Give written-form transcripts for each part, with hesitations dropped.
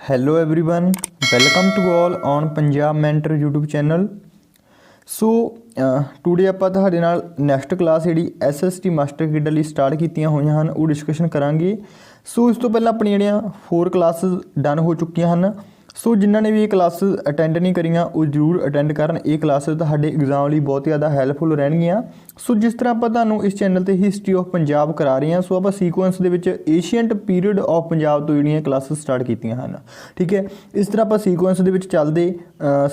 Hello everyone, welcome to all on Punjab mentor YouTube channel. So today ਆਪਾਂ ਤੁਹਾਡੇ ਨਾਲ next class ਜਿਹੜੀ SST master grade ਲਈ start ਕੀਤੀਆਂ ਹੋਈਆਂ ਹਨ ਉਹ ਡਿਸਕਸ਼ਨ ਕਰਾਂਗੇ। ਸੋ ਇਸ ਤੋਂ ਪਹਿਲਾਂ ਆਪਣੀਆਂ ਜਿਹੜੀਆਂ 4 ਕਲਾਸਿਸ ਡਨ ਹੋ ਚੁੱਕੀਆਂ ਹਨ। ਸੋ ਜਿਨ੍ਹਾਂ ਨੇ ਵੀ ਇਹ ਕਲਾਸਿਸ ਅਟੈਂਡ ਨਹੀਂ ਕਰੀਆਂ ਉਹ ਜ਼ਰੂਰ ਅਟੈਂਡ ਕਰਨ। ਇਹ ਕਲਾਸਿਸ ਤੁਹਾਡੇ ਐਗਜ਼ਾਮ ਲਈ ਬਹੁਤ ਜ਼ਿਆਦਾ ਹੈਲਪਫੁਲ ਰਹਿਣਗੀਆਂ। ਸੋ ਜਿਸ ਤਰ੍ਹਾਂ ਆਪਾਂ ਤੁਹਾਨੂੰ ਇਸ ਚੈਨਲ ਤੇ ਹਿਸਟਰੀ ਆਫ ਪੰਜਾਬ ਕਰਾ ਰਹੇ ਹਾਂ, ਸੋ ਆਪਾਂ ਸੀਕੁਐਂਸ ਦੇ ਵਿੱਚ ਏਸ਼ੀਐਂਟ ਪੀਰੀਅਡ ਆਫ ਪੰਜਾਬ ਤੋਂ ਜਿਹੜੀਆਂ ਕਲਾਸਿਸ ਸਟਾਰਟ ਕੀਤੀਆਂ ਹਨ। ਠੀਕ ਹੈ, ਇਸ ਤਰ੍ਹਾਂ ਆਪਾਂ ਸੀਕੁਐਂਸ ਦੇ ਵਿੱਚ ਚੱਲਦੇ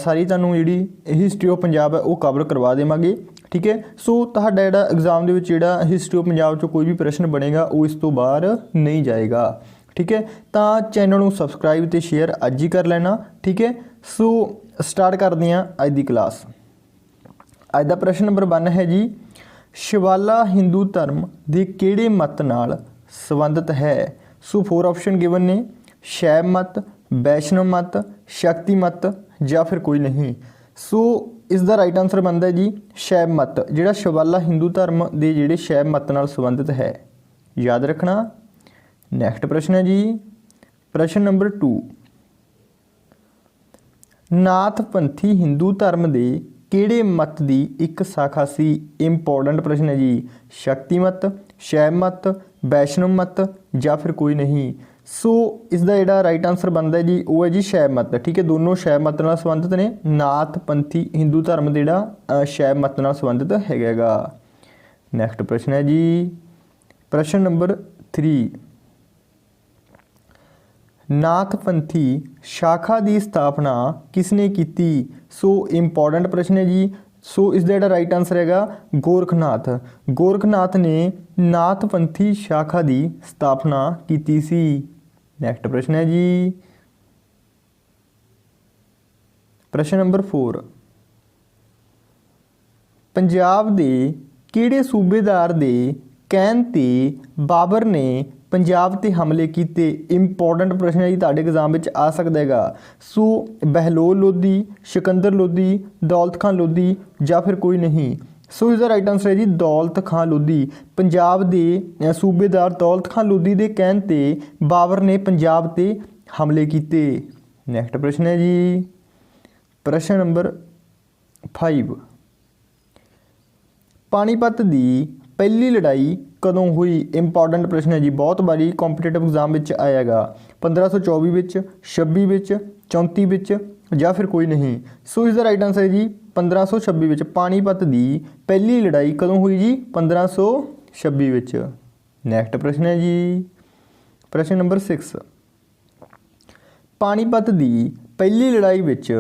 ਸਾਰੀ ਤੁਹਾਨੂੰ ਜਿਹੜੀ ਹਿਸਟਰੀ ਆਫ ਪੰਜਾਬ ਹੈ ਉਹ ਕਵਰ ਕਰਵਾ ਦੇਵਾਂਗੇ। ठीक है, सो ਤੁਹਾਡਾ ਜਿਹੜਾ एग्जाम ਦੇ ਵਿੱਚ ਜਿਹੜਾ ਹਿਸਟਰੀ ਆਫ ਪੰਜਾਬ 'ਚੋਂ ਕੋਈ ਵੀ ਪ੍ਰਸ਼ਨ ਬਣੇਗਾ ਉਹ ਇਸ ਤੋਂ ਬਾਹਰ नहीं जाएगा। ठीक है, तो चैनल ਨੂੰ सबसक्राइब ਤੇ शेयर ਅੱਜ ਹੀ ਕਰ ਲੈਣਾ। ठीक है, सो स्टार्ट करते हैं ਅੱਜ ਦੀ क्लास। ਅੱਜ ਦਾ प्रश्न नंबर 1 है जी, शिवाला हिंदू धर्म ਦੇ ਕਿਹੜੇ मत ਨਾਲ संबंधित है। सो 4 ऑप्शन गिवन ने, शैव मत, वैष्णव मत, शक्ति मत या फिर कोई नहीं। सो इस दा राइट आंसर बनता है जी शैव मत, जिहड़ा शिवाला हिंदू धर्म के जिहड़े शैव मत नाल संबंधित है, याद रखना। नैक्सट प्रश्न है जी, प्रश्न नंबर 2, नाथपंथी हिंदू धर्म के किहड़े मत की एक शाखा सी। इंपॉर्टेंट प्रश्न है जी, शक्ति मत, शैव मत, वैष्णव मत या फिर कोई नहीं। सो इसका जोड़ा राइट आंसर बनता है जी वो है जी शैव मत। ठीक है, दोनों शैव मत नाल संबंधित ने। नाथपंथी हिंदू धर्म का जोड़ा शैव मत नाल संबंधित हैगा। नैक्सट प्रश्न है जी, प्रश्न नंबर 3, नाथपंथी शाखा की स्थापना किसने की। सो इंपॉर्टेंट प्रश्न है जी। सो इसका जोड़ा राइट आंसर हैगा गोरखनाथ। गोरखनाथ ने नाथपंथी शाखा की स्थापना की सी। नैक्सट प्रश्न है जी, प्रश्न नंबर 4, पंजाब दे किहड़े सूबेदार दे कहण ते बाबर ने पंजाब ते हमले कीते। इंपॉर्टेंट प्रश्न है जी, तुहाडे एग्जाम में आ सकता है। सो बहलोल लोधी, सिकंदर लोधी, दौलत खां लोधी या फिर कोई नहीं। सो इसका राइट आंसर है जी दौलत खां लोधी। पंजाब के सूबेदार दौलत खां लोधी के कहण ते बाबर ने पंजाब ते हमले कीते। नैक्सट प्रश्न है जी, प्रश्न नंबर 5, पानीपत की पहली लड़ाई कदों हुई। इंपॉर्टेंट प्रश्न है जी, बहुत बारी कॉम्पीटेटिव एग्जाम में आएगा। 1524 विच, 26 विच, 34 विच या फिर कोई नहीं। सो इसका राइट आंसर है जी 1526 विच। पानीपत की पहली लड़ाई कदों हुई जी 1526 विच। नैक्सट प्रश्न है जी, प्रश्न नंबर 6, पानीपत की पहली लड़ाई विच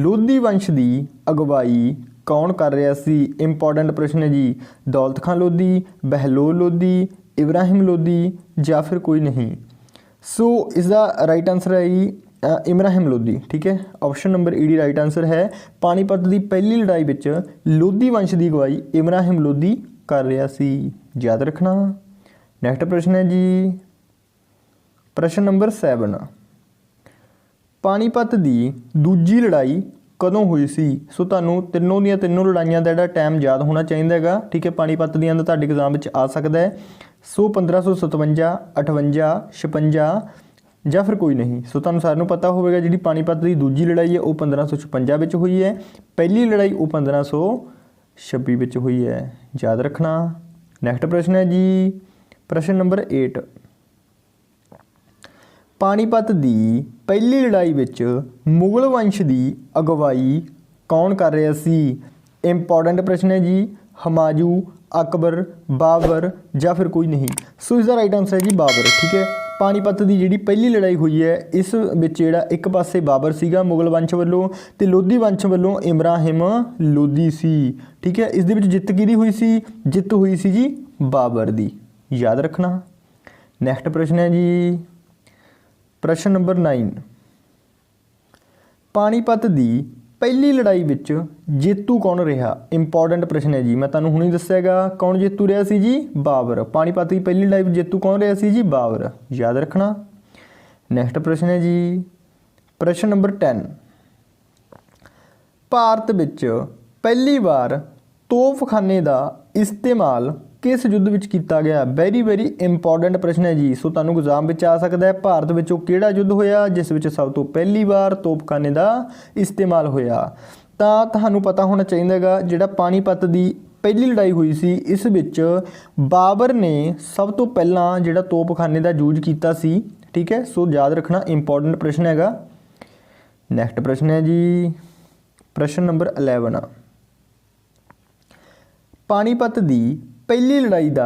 लोधी वंश की अगवाई कौन कर रहा सी। इंपॉर्टेंट प्रश्न है जी, दौलत खां लोधी, बहलोल लोधी, इब्राहिम लोधी या फिर कोई नहीं। सो इसका राइट आंसर है जी इब्राहिम लोधी। ठीक है, option number ED right answer है। पानीपत की पहली लड़ाई विच लोधी वंश की अगवाई इब्राहिम लोधी कर रहा सी, याद रखना। नैक्सट प्रश्न है जी, प्रश्न नंबर 7, पानीपत की दूजी लड़ाई कदों हुई सी। सो तुहानूं तीनों दियां तीनों लड़ाइयां दा टाइम याद होना चाहिए। ठीक है, पानीपत दियां दा तुहाडे एग्जाम में आ सकता है। सो 1557, 58, 56 या फिर कोई नहीं। सो तुहानूं सारिਆਂ ਨੂੰ पता होगा जी पानीपत की दूजी लड़ाई है वो 1556 विच हुई है, पहली लड़ाई वो 1526 विच हुई है, याद रखना। नैक्सट प्रश्न है जी, प्रश्न नंबर 8, पानीपत की पहली लड़ाई विच मुगल वंश की अगवाई कौन कर रहा सी। इंपॉर्टेंट प्रश्न है जी, हमायूं, अकबर, बाबर या फिर कोई नहीं। सो इसका राइट आंसर है जी बाबर। ठीक है, पानीपत की जी पहली लड़ाई हुई है इस विच जिहड़ा एक पासे बाबर सीगा मुगल वंश वालों ते लोधी वंश वालों इब्राहिम लोधी सी। ठीक है, इस दे विच जित किहदी हुई सी, जित हुई सी जी बाबर दी, याद रखना। नैक्सट प्रश्न है जी, प्रश्न नंबर 9, पानीपत की पहली लड़ाई विच जेतू कौन रहा। इंपॉर्टेंट प्रश्न है जी, मैं तुहानूं हुणे दस्सिआगा कौन जेतू रहा सी जी बाबर। पानीपत की पहली लड़ाई जेतू कौन रहा सी जी बाबर, याद रखना। नैक्सट प्रश्न है जी, प्रश्न नंबर 10, भारत विच पहली बार तोपखाने का इस्तेमाल किस युद्ध विच कीता गया? वेरी वेरी इंपॉर्टेंट प्रश्न है जी। सो तुहानूं एग्जाम विच आ सकदा है। भारत विच ओह किहड़ा युद्ध होया जिस विच सब तो पहली बार तोपखाने का इस्तेमाल होया? तां तुहानूं पता होना चाहिए गा जिहड़ा पानीपत की पहली लड़ाई हुई सी इस विच बाबर ने सब तो पहला जिहड़ा तोपखाने का यूज कीता सी। ठीक है, सो याद रखना, इंपॉर्टेंट प्रश्न हैगा। नैक्सट प्रश्न है जी प्रश्न नंबर 11। पानीपत की पहली लड़ाई का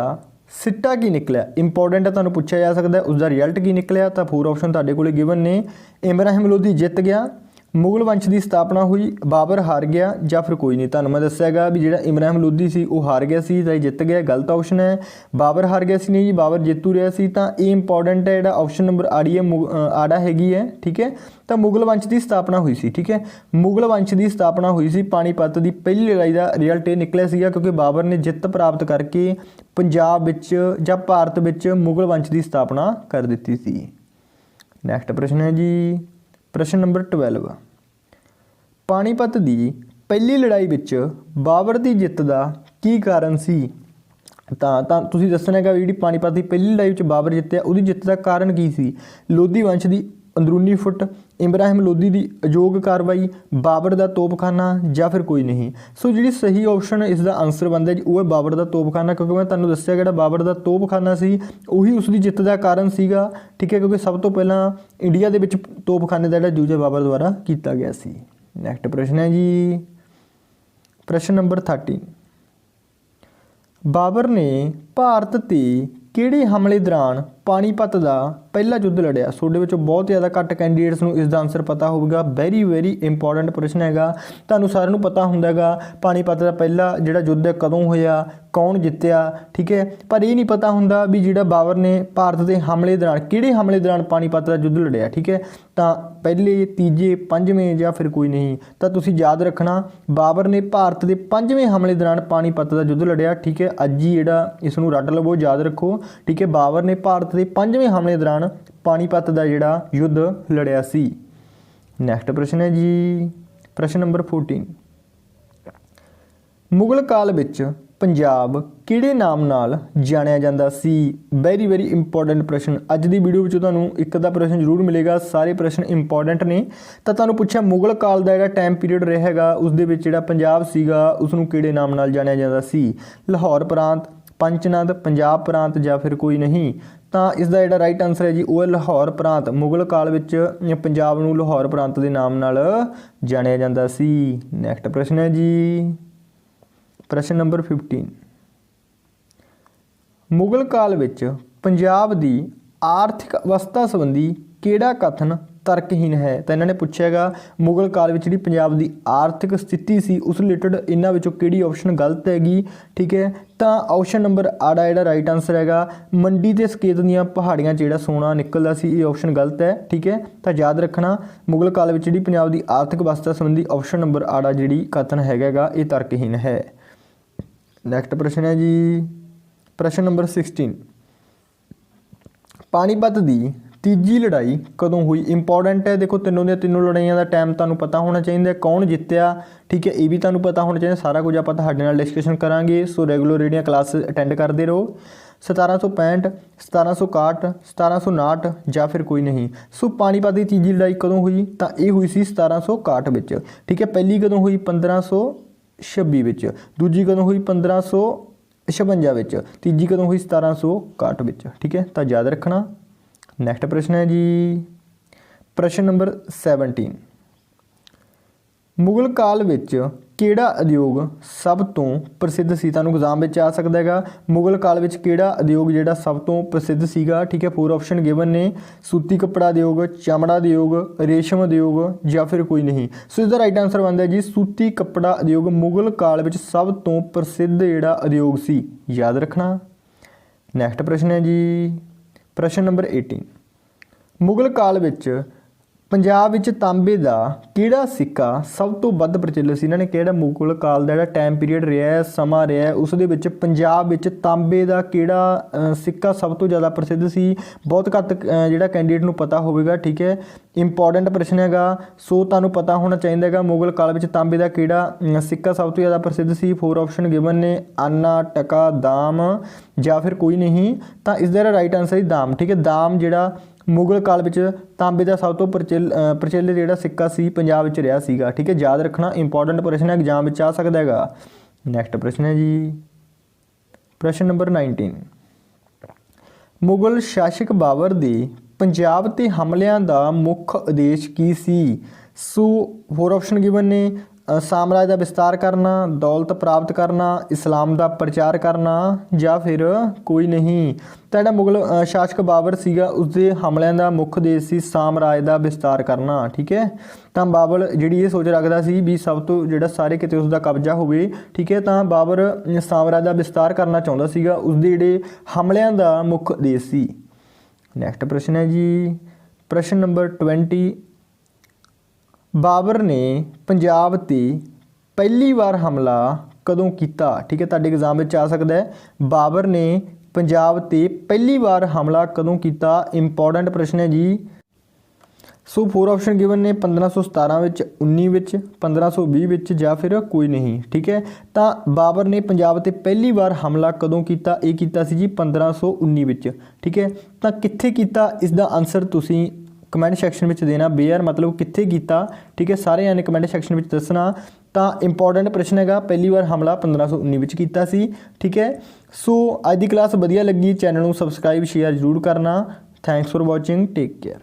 सिट्टा की निकलिया? इंपॉर्टेंट है, तुहानूं पूछा जा सकता है उसका रिजल्ट की निकलिया। तो 4 ऑप्शन तुहाडे कोल गिवन ने। इब्राहिम लोधी जित गया, मुगल वंश की स्थापना हुई, बाबर हार गया या फिर कोई नहीं। तुहानूं मैं दस्सिआगा भी जिहड़ा इब्राहिम लोधी सी वो हार गया सी तो जित गया, गलत ऑप्शन है। बाबर हार गया सी नहीं जी, बाबर जेतू रहा सी। तो ये इंपॉर्टेंट है, जिहड़ा ऑप्शन नंबर आड़ी है आड़ा हैगी है। ठीक है, तो मुगल वंश की स्थापना हुई सी। ठीक है, मुगल वंश की स्थापना हुई सी। पानीपत की पहली लड़ाई का रिजल्ट ये निकलिया सीगा क्योंकि बाबर ने जित प्राप्त करके पंजाब विच जां भारत विच मुगल वंश की स्थापना कर दी सी। नैक्सट प्रश्न है जी प्रश्न नंबर 12। पानीपत की पहली लड़ाई विच बाबर की जित का की कारण सी? तुसीं दसना है जी पानीपत की पहली लड़ाई विच बाबर जित्तिया उहदी जित का कारण की सी? लोधी वंश की अंदरूनी फुट, इब्राहिम लोधी की अयोग कार्रवाई, बाबर का तोपखाना या फिर कोई नहीं। सो जी सही ऑप्शन इसका आंसर बनता है जी वो है बाबर का तोपखाना, क्योंकि मैं तुहानूं दस्सिआ जिहड़ा बाबर का तोपखाना सी उही उसकी जित का कारण सीगा। ठीक है, क्योंकि सब तो पहला इंडिया के विच तोपखाने का जिहड़ा यूज है बाबर द्वारा किया गया सी। नैक्सट प्रश्न है जी प्रश्न नंबर 13। बाबर ने भारत ते किहड़े हमले दौरान पानीपत का पहला युद्ध लड़िया? सोडे विचों बहुत ज़्यादा घट कैंडीडेट्स नूं इसका आंसर पता होगा। वेरी वेरी इंपॉर्टेंट प्रश्न हैगा। तुहानूं सारिਆਂ नूं पता हुंदा हैगा पानीपत का पहला जिहड़ा युद्ध है कदों होया, कौन जित्तिया। ठीक है, पर यह नहीं पता हुंदा भी जिहड़ा बाबर ने भारत के हमले दौरान किहड़े हमले दौरान पानीपत का युद्ध लड़िया। ठीक है, तो पहले, तीजे, पंजवें या फिर कोई नहीं। तो तुसीं याद रखना बाबर ने भारत के 5वें हमले दौरान पानीपत का युद्ध लड़िया। ठीक है, अज ही जिहड़ा इसनूं रट लवो, याद रखो। ठीक है, बाबर ने भारत के 5वें हमले दौरान पानीपत का जिहड़ा युद्ध लड़िया सी। नैक्सट प्रश्न है जी प्रश्न नंबर 14। मुगल काल विच पंजाब किहड़े नाम नाल जाणिया जांदा सी? वेरी वेरी इंपॉर्टेंट प्रश्न। अज की वीडियो में तुहानूं एक अद्धा प्रश्न जरूर मिलेगा, सारे प्रश्न इंपॉर्टेंट ने। तो तुहानूं पुछिआ मुगल काल का जिहड़ा टाइम पीरियड रहेगा उस दे विच जिहड़ा पंजाब सीगा उसनूं किहड़े नाम नाल जाणिया जांदा सी? लाहौर प्रांत, पंचनद, पंजाब प्रांत या फिर कोई नहीं। तो इसका जिहड़ा राइट आंसर है जी वो है लाहौर प्रांत। मुगल काल विच पंजाब नूं लाहौर प्रांत के नाम नाल जाणिया जांदा सी। नैक्सट प्रश्न है जी प्रश्न नंबर 15। मुगल काल विच पंजाब की आर्थिक अवस्था संबंधी किहड़ा कथन तर्कहीन है? तो इन्होंने पूछेगा मुगल काल में जी पंजाब की आर्थिक स्थिति सी उस रिलेटेड इन्हां विचों किहड़ी ऑप्शन गलत हैगी। ठीक है, तो ऑप्शन नंबर आड़ा जिहड़ा राइट आंसर हैगा मंडी ते सकेत दीआं पहाड़ियां जिहड़ा सोना निकलदा सी, ये ऑप्शन गलत है। ठीक है, तो याद रखना मुगल काल में जी पंजाब की आर्थिक अवस्था संबंधी ऑप्शन नंबर आड़ा जिहड़ी कथन हैगा ये तर्कहीन है। नैक्सट प्रश्न है जी प्रश्न नंबर 16। पानीपत की तीजी लड़ाई कदों हुई? इंपॉर्टेंट है, देखो तीनों दी तीनों लड़ाइयां का टाइम तुहानूं पता होना चाहिए, कौन जित्तिया। ठीक है, ये भी तुहानूं पता होना चाहिए। सारा कुछ आपां तुहाडे नाल डिस्कशन करांगे। सो रेगुलर ਜਿਹੜੀਆਂ क्लास अटेंड करते रहो। 1765, 1761, 1759 या फिर कोई नहीं। सो पानीपत की तीजी लड़ाई कदों हुई? तो ये हुई सी 1761 विच। ठीक है, पहली कदों हुई 1526 विच, दूजी कदों हुई 1556 विच, तीजी कदों हुई 1761 विच। ठीक है, तो याद रखना। नैक्सट प्रश्न है जी प्रश्न नंबर 17। मुगल काल विच किहड़ा उद्योग सब तो प्रसिद्ध सी? तुहानूं एग्जाम विच आ सकदा हैगा मुगल काल विच किहड़ा उद्योग जिहड़ा सब तो प्रसिद्ध सीगा। ठीक है, 4 ऑप्शन गिवन ने, सूती कपड़ा उद्योग, चमड़ा उद्योग, रेशम उद्योग या फिर कोई नहीं। सो इसका राइट आंसर बनता है जी सूती कपड़ा उद्योग मुगल काल विच सब तो प्रसिद्ध जिहड़ा उद्योग सी, याद रखना। नैक्सट प्रश्न है जी प्रश्न नंबर 18। मुगल काल विच ਪੰਜਾਬ ਵਿੱਚ ਤਾਂਬੇ ਦਾ ਕਿਹੜਾ ਸਿੱਕਾ ਸਭ ਤੋਂ ਵੱਧ ਪ੍ਰਚਲਿਤ ਸੀ? ਇਹਨਾਂ ਨੇ ਕਿਹੜਾ ਮੁਗਲ ਕਾਲ ਦਾ ਜਿਹੜਾ ਟਾਈਮ ਪੀਰੀਅਡ ਰਿਹਾ ਹੈ, ਸਮਾਂ ਰਿਹਾ ਹੈ, ਉਸ ਦੇ ਵਿੱਚ ਪੰਜਾਬ ਵਿੱਚ ਤਾਂਬੇ ਦਾ ਕਿਹੜਾ ਸਿੱਕਾ ਸਭ ਤੋਂ ਜ਼ਿਆਦਾ ਪ੍ਰਸਿੱਧ ਸੀ? ਬਹੁਤ ਘੱਟ ਜਿਹੜਾ ਕੈਂਡੀਡੇਟ ਨੂੰ ਪਤਾ ਹੋਵੇਗਾ, ਠੀਕ ਹੈ। ਇੰਪੋਰਟੈਂਟ ਪ੍ਰਸ਼ਨ ਹੈਗਾ, ਸੋ ਤੁਹਾਨੂੰ ਪਤਾ ਹੋਣਾ ਚਾਹੀਦਾ ਹੈਗਾ ਮੁਗਲ ਕਾਲ ਵਿੱਚ ਤਾਂਬੇ ਦਾ ਕਿਹੜਾ ਸਿੱਕਾ ਸਭ ਤੋਂ ਜ਼ਿਆਦਾ ਪ੍ਰਸਿੱਧ ਸੀ। 4 ਆਪਸ਼ਨ ਗਿਵਨ ਨੇ, ਆਨਾ, ਟਕਾ, ਦਾਮ ਜਾਂ ਫਿਰ ਕੋਈ ਨਹੀਂ। ਤਾਂ ਇਸ ਦਾ ਰਾਈਟ ਆਨਸਰ ਹੈ ਦਾਮ, ਠੀਕ ਹੈ। ਦਾਮ ਜਿਹੜਾ ਮੁਗਲ ਕਾਲ ਵਿੱਚ ਤਾਂਬੇ ਦਾ ਸਭ ਤੋਂ ਪ੍ਰਚਲਿਤ ਜਿਹੜਾ ਸਿੱਕਾ ਸੀ ਪੰਜਾਬ ਵਿੱਚ ਰਿਹਾ ਸੀਗਾ, ਠੀਕ ਹੈ। ਯਾਦ ਰੱਖਣਾ, ਇੰਪੋਰਟੈਂਟ ਪ੍ਰਸ਼ਨ ਹੈ, ਐਗਜ਼ਾਮ ਵਿੱਚ ਆ ਸਕਦਾ ਹੈਗਾ। ਨੈਕਸਟ ਪ੍ਰਸ਼ਨ ਹੈ ਜੀ ਪ੍ਰਸ਼ਨ ਨੰਬਰ 19। ਮੁਗਲ ਸ਼ਾਸਕ ਬਾਬਰ ਦੇ ਪੰਜਾਬ 'ਤੇ ਹਮਲਿਆਂ ਦਾ ਮੁੱਖ ਉਦੇਸ਼ ਕੀ ਸੀ? ਸੋ 4 ਆਪਸ਼ਨ ਗਿਵਨ ਨੇ, ਸਾਮਰਾਜ ਦਾ ਵਿਸਤਾਰ ਕਰਨਾ, ਦੌਲਤ ਪ੍ਰਾਪਤ ਕਰਨਾ, ਇਸਲਾਮ ਦਾ ਪ੍ਰਚਾਰ ਕਰਨਾ ਜਾਂ ਫਿਰ ਕੋਈ ਨਹੀਂ। ਤਾਂ ਜਿਹੜਾ ਮੁਗਲ ਸ਼ਾਸਕ ਬਾਬਰ ਸੀਗਾ ਉਸਦੇ ਹਮਲਿਆਂ ਦਾ ਮੁੱਖ ਉਦੇਸ਼ ਸੀ ਸਾਮਰਾਜ ਦਾ ਵਿਸਤਾਰ ਕਰਨਾ, ਠੀਕ ਹੈ। ਤਾਂ ਬਾਬਰ ਜਿਹੜੀ ਇਹ ਸੋਚ ਰੱਖਦਾ ਸੀ ਵੀ ਸਭ ਤੋਂ ਜਿਹੜਾ ਸਾਰੇ ਕਿਤੇ ਉਸਦਾ ਕਬਜ਼ਾ ਹੋਵੇ, ਠੀਕ ਹੈ। ਤਾਂ ਬਾਬਰ ਸਾਮਰਾਜ ਦਾ ਵਿਸਤਾਰ ਕਰਨਾ ਚਾਹੁੰਦਾ ਸੀਗਾ, ਉਸਦੇ ਜਿਹੜੇ ਹਮਲਿਆਂ ਦਾ ਮੁੱਖ ਉਦੇਸ਼ ਸੀ। ਨੈਕਸਟ ਪ੍ਰਸ਼ਨ ਹੈ ਜੀ ਪ੍ਰਸ਼ਨ ਨੰਬਰ 20। ਬਾਬਰ ਨੇ ਪੰਜਾਬ 'ਤੇ ਪਹਿਲੀ ਵਾਰ ਹਮਲਾ ਕਦੋਂ ਕੀਤਾ? ਠੀਕ ਹੈ, ਤੁਹਾਡੇ ਐਗਜ਼ਾਮ ਵਿੱਚ ਆ ਸਕਦਾ ਹੈ। ਬਾਬਰ ਨੇ ਪੰਜਾਬ 'ਤੇ ਪਹਿਲੀ ਵਾਰ ਹਮਲਾ ਕਦੋਂ ਕੀਤਾ? ਇੰਪੋਰਟੈਂਟ ਪ੍ਰਸ਼ਨ ਹੈ ਜੀ। ਸੋ 4 ਆਪਸ਼ਨ ਗਿਵਨ ਨੇ, 1517 ਵਿੱਚ, 19 ਵਿੱਚ, 1520 ਵਿੱਚ ਜਾਂ ਫਿਰ ਕੋਈ ਨਹੀਂ, ਠੀਕ ਹੈ। ਤਾਂ ਬਾਬਰ ਨੇ ਪੰਜਾਬ 'ਤੇ ਪਹਿਲੀ ਵਾਰ ਹਮਲਾ ਕਦੋਂ ਕੀਤਾ? ਇਹ ਕੀਤਾ ਸੀ ਜੀ 1519 ਵਿੱਚ, ਠੀਕ ਹੈ। ਤਾਂ ਕਿੱਥੇ ਕੀਤਾ, ਇਸ ਦਾ ਆਨਸਰ ਤੁਸੀਂ ਕਮੈਂਟ ਸੈਕਸ਼ਨ ਵਿੱਚ ਦੇਣਾ। ਬੇਅਰ ਮਤਲਬ ਕਿੱਥੇ ਕੀਤਾ, ਠੀਕ ਹੈ। ਸਾਰਿਆਂ ਨੇ ਕਮੈਂਟ ਸੈਕਸ਼ਨ ਵਿੱਚ ਦੱਸਣਾ। ਤਾਂ ਇੰਪੋਰਟੈਂਟ ਪ੍ਰਸ਼ਨ ਹੈਗਾ, ਪਹਿਲੀ ਵਾਰ ਹਮਲਾ 1519 ਵਿੱਚ ਕੀਤਾ ਸੀ, ਠੀਕ ਹੈ। ਸੋ ਅੱਜ ਦੀ ਕਲਾਸ ਵਧੀਆ ਲੱਗੀ, ਚੈਨਲ ਨੂੰ ਸਬਸਕ੍ਰਾਈਬ ਸ਼ੇਅਰ ਜ਼ਰੂਰ ਕਰਨਾ। Thanks for watching, take care.